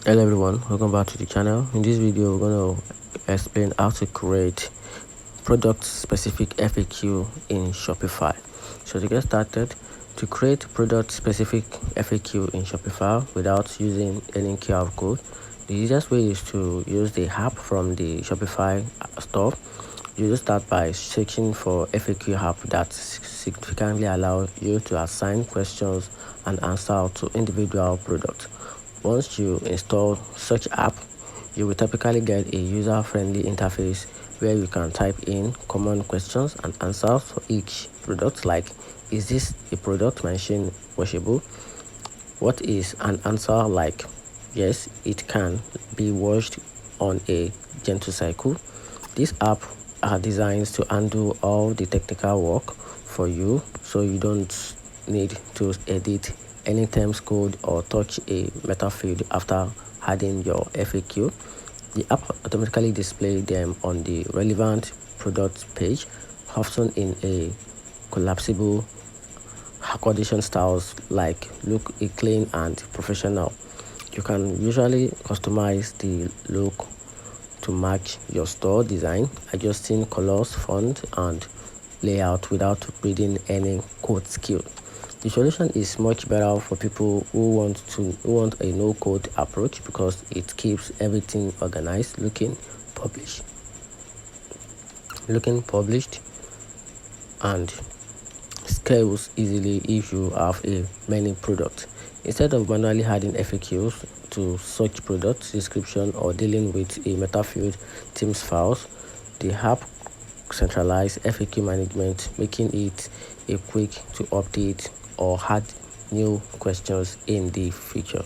Hello everyone, welcome back to the channel. In this video we're going to explain how to create product specific FAQ in Shopify. So to get started, to create product specific FAQ in Shopify without using any QR code, the easiest way is to use the app from the Shopify store. You just start by searching for FAQ app that significantly allow you to assign questions and answer to individual products. Once you install such app, you will typically get a user-friendly interface where you can type in common questions and answers for each product, like, is this a product machine washable? What is an answer like? Yes, it can be washed on a gentle cycle. This app are designed to handle all the technical work for you, so you don't need to edit any terms code or touch a meta field after adding your FAQ. The app automatically displays them on the relevant product page, often in a collapsible accommodation styles like look clean and professional. You can usually customize the look to match your store design, adjusting colors, font, and layout without reading any code skill. The solution is much better for people who want a no-code approach because it keeps everything organized, looking published, and scales easily if you have many products. Instead of manually adding FAQs to such product description or dealing with a metafield Teams files, the app centralized FAQ management, making it a quick to update or add new questions in the future.